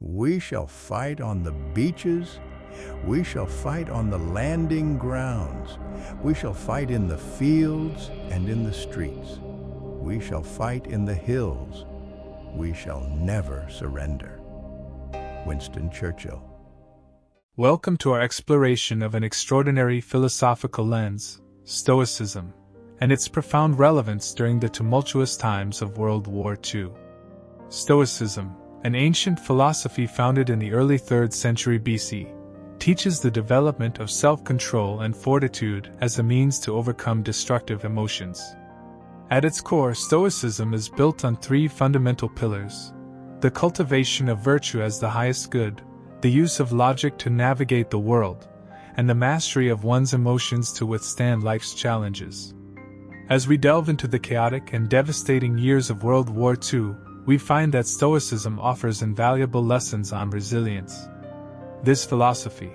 We shall fight on the beaches. We shall fight on the landing grounds. We shall fight in the fields and in the streets. We shall fight in the hills. We shall never surrender. Winston Churchill. Welcome to our exploration of an extraordinary philosophical lens, Stoicism, and its profound relevance during the tumultuous times of World War II. Stoicism, an ancient philosophy founded in the early 3rd century BC, teaches the development of self-control and fortitude as a means to overcome destructive emotions. At its core, Stoicism is built on three fundamental pillars: the cultivation of virtue as the highest good, the use of logic to navigate the world, and the mastery of one's emotions to withstand life's challenges. As we delve into the chaotic and devastating years of World War II, we find that Stoicism offers invaluable lessons on resilience. This philosophy,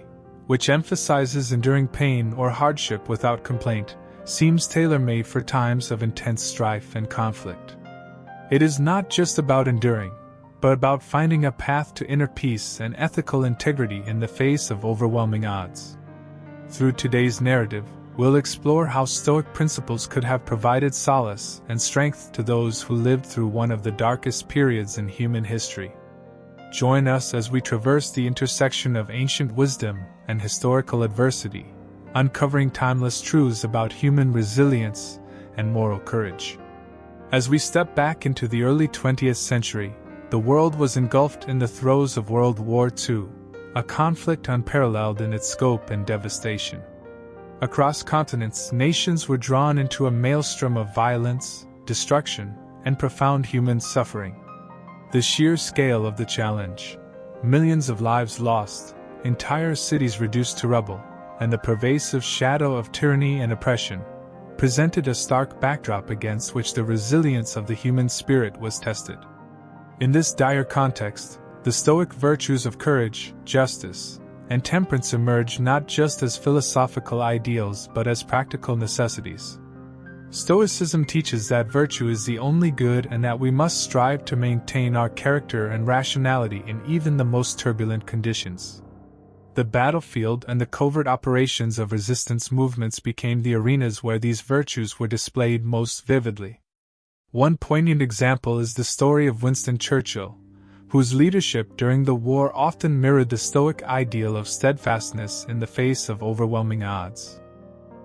which emphasizes enduring pain or hardship without complaint, seems tailor-made for times of intense strife and conflict. It is not just about enduring, but about finding a path to inner peace and ethical integrity in the face of overwhelming odds. Through today's narrative, we'll explore how Stoic principles could have provided solace and strength to those who lived through one of the darkest periods in human history. Join us as we traverse the intersection of ancient wisdom and historical adversity, uncovering timeless truths about human resilience and moral courage. As we step back into the early 20th century, the world was engulfed in the throes of World War II, a conflict unparalleled in its scope and devastation. Across continents, nations were drawn into a maelstrom of violence, destruction, and profound human suffering. The sheer scale of the challenge, millions of lives lost, entire cities reduced to rubble, and the pervasive shadow of tyranny and oppression, presented a stark backdrop against which the resilience of the human spirit was tested. In this dire context, the Stoic virtues of courage, justice, and temperance emerge not just as philosophical ideals but as practical necessities. Stoicism teaches that virtue is the only good and that we must strive to maintain our character and rationality in even the most turbulent conditions. The battlefield and the covert operations of resistance movements became the arenas where these virtues were displayed most vividly. One poignant example is the story of Winston Churchill, whose leadership during the war often mirrored the Stoic ideal of steadfastness in the face of overwhelming odds.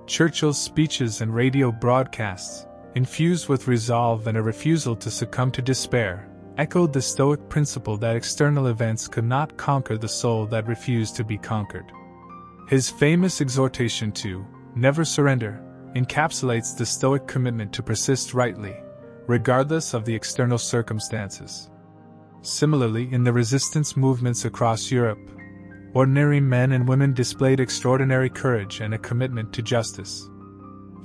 Churchill's speeches and radio broadcasts, infused with resolve and a refusal to succumb to despair, echoed the Stoic principle that external events could not conquer the soul that refused to be conquered. His famous exhortation to never surrender encapsulates the Stoic commitment to persist rightly, regardless of the external circumstances. Similarly, in the resistance movements across Europe, ordinary men and women displayed extraordinary courage and a commitment to justice.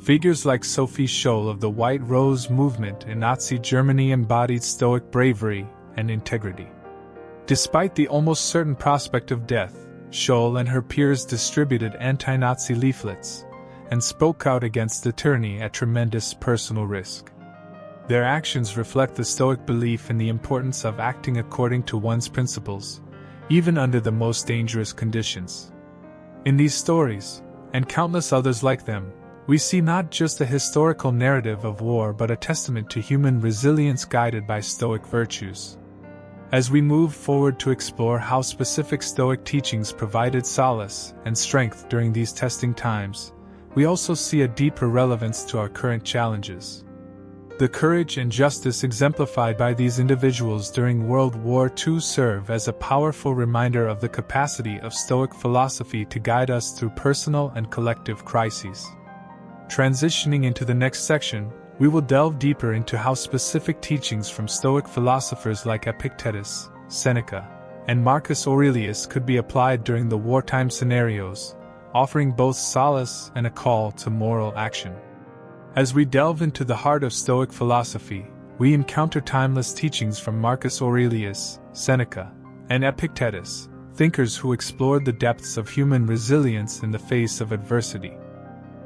Figures like Sophie Scholl of the White Rose movement in Nazi Germany embodied Stoic bravery and integrity. Despite the almost certain prospect of death, Scholl and her peers distributed anti-Nazi leaflets and spoke out against the tyranny at tremendous personal risk. Their actions reflect the Stoic belief in the importance of acting according to one's principles, even under the most dangerous conditions. In these stories, and countless others like them, we see not just a historical narrative of war but a testament to human resilience guided by Stoic virtues. As we move forward to explore how specific Stoic teachings provided solace and strength during these testing times, we also see a deeper relevance to our current challenges. The courage and justice exemplified by these individuals during World War II serve as a powerful reminder of the capacity of Stoic philosophy to guide us through personal and collective crises. Transitioning into the next section, we will delve deeper into how specific teachings from Stoic philosophers like Epictetus, Seneca, and Marcus Aurelius could be applied during the wartime scenarios, offering both solace and a call to moral action. As we delve into the heart of Stoic philosophy, we encounter timeless teachings from Marcus Aurelius, Seneca, and Epictetus, thinkers who explored the depths of human resilience in the face of adversity.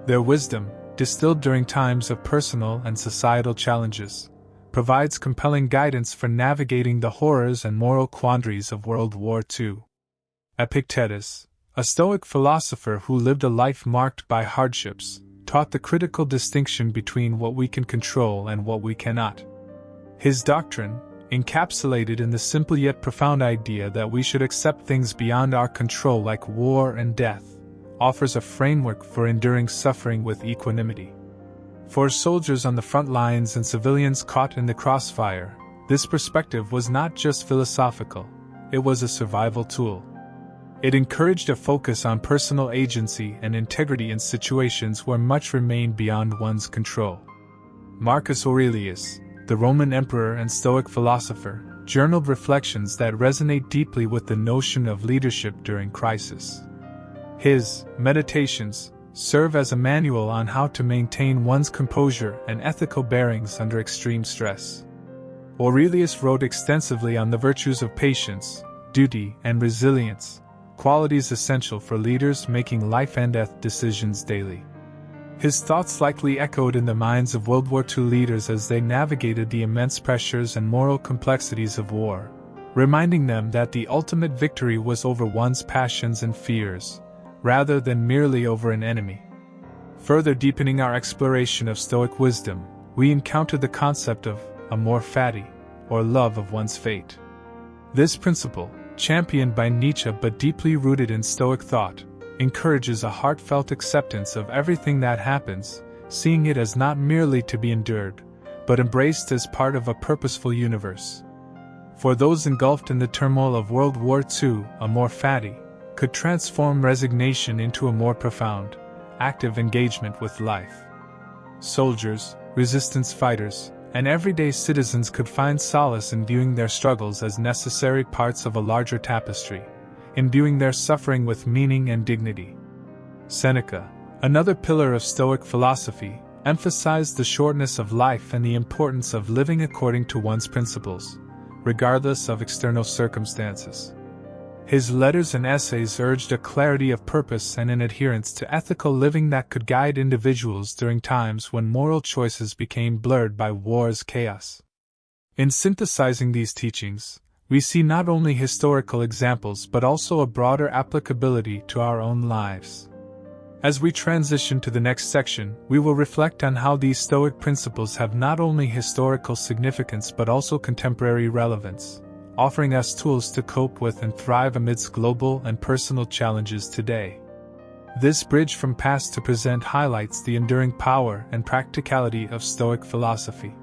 Their wisdom, distilled during times of personal and societal challenges, provides compelling guidance for navigating the horrors and moral quandaries of World War II. Epictetus, a Stoic philosopher who lived a life marked by hardships, taught the critical distinction between what we can control and what we cannot. His doctrine, encapsulated in the simple yet profound idea that we should accept things beyond our control like war and death, offers a framework for enduring suffering with equanimity. For soldiers on the front lines and civilians caught in the crossfire, this perspective was not just philosophical, it was a survival tool. It encouraged a focus on personal agency and integrity in situations where much remained beyond one's control. Marcus Aurelius, the Roman emperor and Stoic philosopher, journaled reflections that resonate deeply with the notion of leadership during crisis. His Meditations serve as a manual on how to maintain one's composure and ethical bearings under extreme stress. Aurelius wrote extensively on the virtues of patience, duty, and resilience, qualities essential for leaders making life-and-death decisions daily. His thoughts likely echoed in the minds of World War II leaders as they navigated the immense pressures and moral complexities of war, reminding them that the ultimate victory was over one's passions and fears, rather than merely over an enemy. Further deepening our exploration of Stoic wisdom, we encounter the concept of amor fati, or love of one's fate. This principle, championed by Nietzsche but deeply rooted in Stoic thought, encourages a heartfelt acceptance of everything that happens, seeing it as not merely to be endured, but embraced as part of a purposeful universe. For those engulfed in the turmoil of World War II, amor fati could transform resignation into a more profound, active engagement with life. Soldiers, resistance fighters, and everyday citizens could find solace in viewing their struggles as necessary parts of a larger tapestry, imbuing their suffering with meaning and dignity. Seneca, another pillar of Stoic philosophy, emphasized the shortness of life and the importance of living according to one's principles, regardless of external circumstances. His letters and essays urged a clarity of purpose and an adherence to ethical living that could guide individuals during times when moral choices became blurred by war's chaos. In synthesizing these teachings, we see not only historical examples but also a broader applicability to our own lives. As we transition to the next section, we will reflect on how these Stoic principles have not only historical significance but also contemporary relevance, offering us tools to cope with and thrive amidst global and personal challenges today. This bridge from past to present highlights the enduring power and practicality of Stoic philosophy.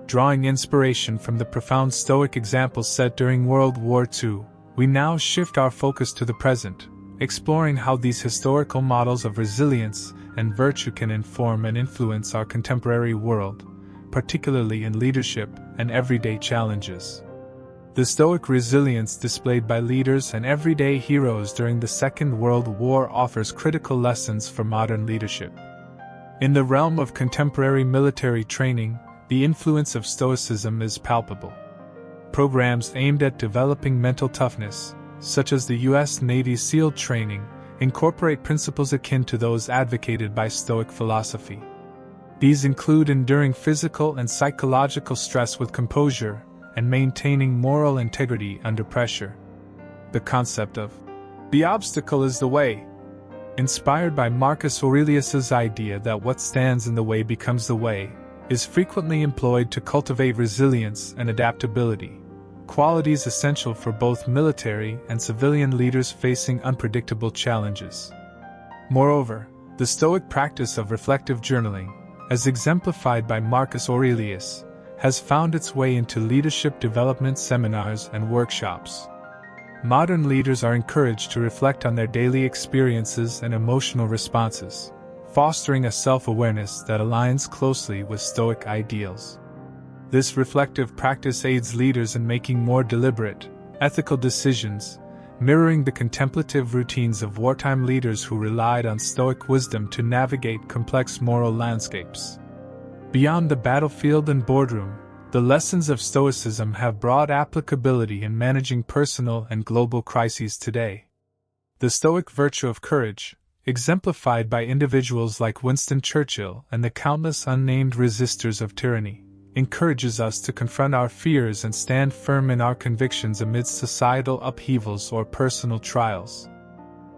Drawing inspiration from the profound Stoic examples set during World War II, we now shift our focus to the present, exploring how these historical models of resilience and virtue can inform and influence our contemporary world, particularly in leadership and everyday challenges. The Stoic resilience displayed by leaders and everyday heroes during the Second World War offers critical lessons for modern leadership. In the realm of contemporary military training, the influence of Stoicism is palpable. Programs aimed at developing mental toughness, such as the U.S. Navy's SEAL training, incorporate principles akin to those advocated by Stoic philosophy. These include enduring physical and psychological stress with composure and maintaining moral integrity under pressure. The concept of the obstacle is the way, inspired by Marcus Aurelius's idea that what stands in the way becomes the way, is frequently employed to cultivate resilience and adaptability, qualities essential for both military and civilian leaders facing unpredictable challenges. Moreover, the Stoic practice of reflective journaling, as exemplified by Marcus Aurelius, has found its way into leadership development seminars and workshops. Modern leaders are encouraged to reflect on their daily experiences and emotional responses, fostering a self-awareness that aligns closely with Stoic ideals. This reflective practice aids leaders in making more deliberate, ethical decisions, mirroring the contemplative routines of wartime leaders who relied on Stoic wisdom to navigate complex moral landscapes. Beyond the battlefield and boardroom, the lessons of Stoicism have broad applicability in managing personal and global crises today. The Stoic virtue of courage, exemplified by individuals like Winston Churchill and the countless unnamed resistors of tyranny, encourages us to confront our fears and stand firm in our convictions amidst societal upheavals or personal trials.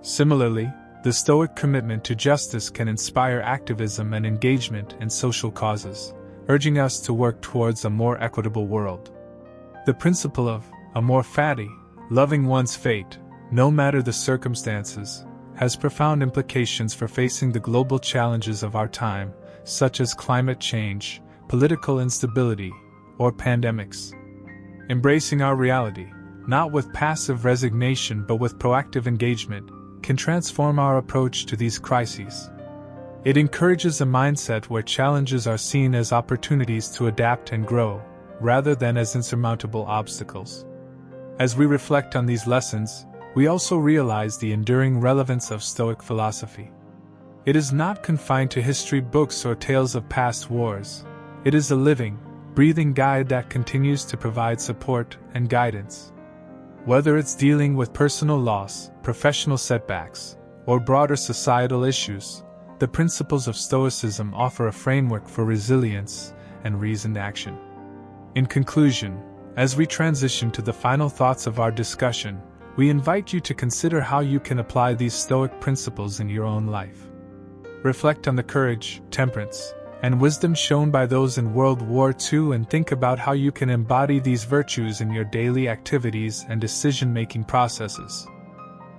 Similarly, the Stoic commitment to justice can inspire activism and engagement in social causes, urging us to work towards a more equitable world. The principle of amor fati, loving one's fate, no matter the circumstances, has profound implications for facing the global challenges of our time, such as climate change, political instability, or pandemics. Embracing our reality, not with passive resignation but with proactive engagement, can transform our approach to these crises. It encourages a mindset where challenges are seen as opportunities to adapt and grow, rather than as insurmountable obstacles. As we reflect on these lessons, we also realize the enduring relevance of Stoic philosophy. It is not confined to history books or tales of past wars. It is a living, breathing guide that continues to provide support and guidance. Whether it's dealing with personal loss, professional setbacks, or broader societal issues, the principles of Stoicism offer a framework for resilience and reasoned action. In conclusion, as we transition to the final thoughts of our discussion, we invite you to consider how you can apply these Stoic principles in your own life. Reflect on the courage, temperance, and wisdom shown by those in World War II and think about how you can embody these virtues in your daily activities and decision-making processes.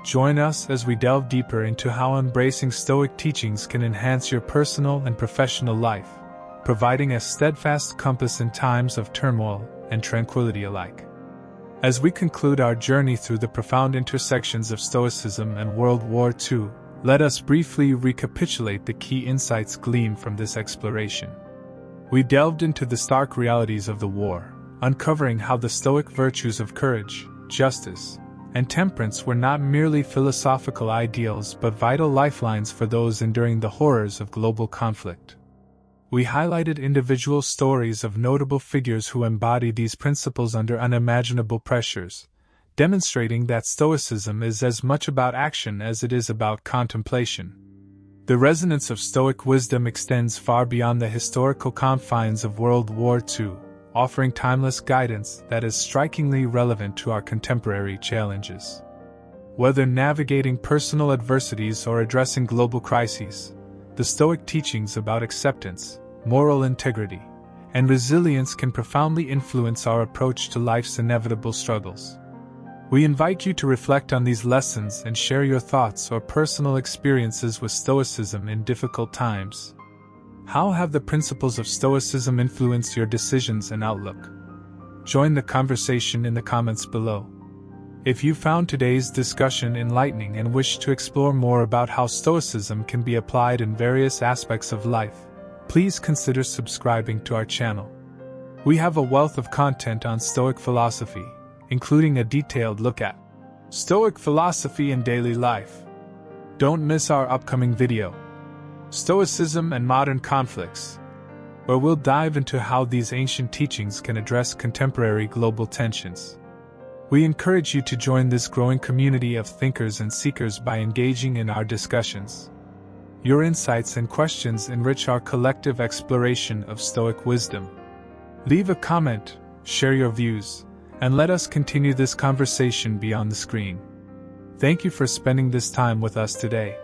Join us as we delve deeper into how embracing Stoic teachings can enhance your personal and professional life, providing a steadfast compass in times of turmoil and tranquility alike. As we conclude our journey through the profound intersections of Stoicism and World War II, let us briefly recapitulate the key insights gleaned from this exploration. We delved into the stark realities of the war, uncovering how the Stoic virtues of courage, justice, and temperance were not merely philosophical ideals but vital lifelines for those enduring the horrors of global conflict. We highlighted individual stories of notable figures who embody these principles under unimaginable pressures, demonstrating that Stoicism is as much about action as it is about contemplation. The resonance of Stoic wisdom extends far beyond the historical confines of World War II, offering timeless guidance that is strikingly relevant to our contemporary challenges. Whether navigating personal adversities or addressing global crises, the Stoic teachings about acceptance, moral integrity, and resilience can profoundly influence our approach to life's inevitable struggles. We invite you to reflect on these lessons and share your thoughts or personal experiences with Stoicism in difficult times. How have the principles of Stoicism influenced your decisions and outlook? Join the conversation in the comments below. If you found today's discussion enlightening and wish to explore more about how Stoicism can be applied in various aspects of life, please consider subscribing to our channel. We have a wealth of content on Stoic philosophy, including a detailed look at Stoic philosophy in daily life. Don't miss our upcoming video, Stoicism and Modern Conflicts, where we'll dive into how these ancient teachings can address contemporary global tensions. We encourage you to join this growing community of thinkers and seekers by engaging in our discussions. Your insights and questions enrich our collective exploration of Stoic wisdom. Leave a comment, share your views, and let us continue this conversation beyond the screen. Thank you for spending this time with us today.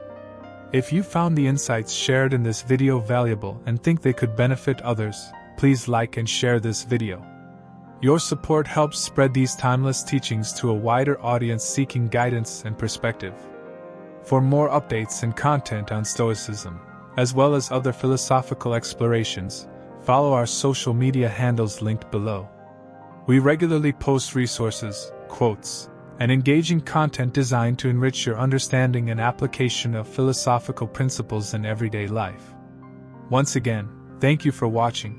If you found the insights shared in this video valuable and think they could benefit others, please like and share this video. Your support helps spread these timeless teachings to a wider audience seeking guidance and perspective. For more updates and content on Stoicism, as well as other philosophical explorations, follow our social media handles linked below. We regularly post resources, quotes, and engaging content designed to enrich your understanding and application of philosophical principles in everyday life. Once again, thank you for watching.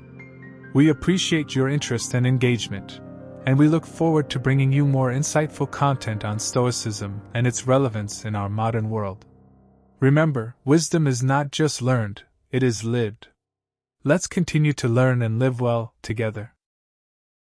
We appreciate your interest and engagement, and we look forward to bringing you more insightful content on Stoicism and its relevance in our modern world. Remember, wisdom is not just learned, it is lived. Let's continue to learn and live well together.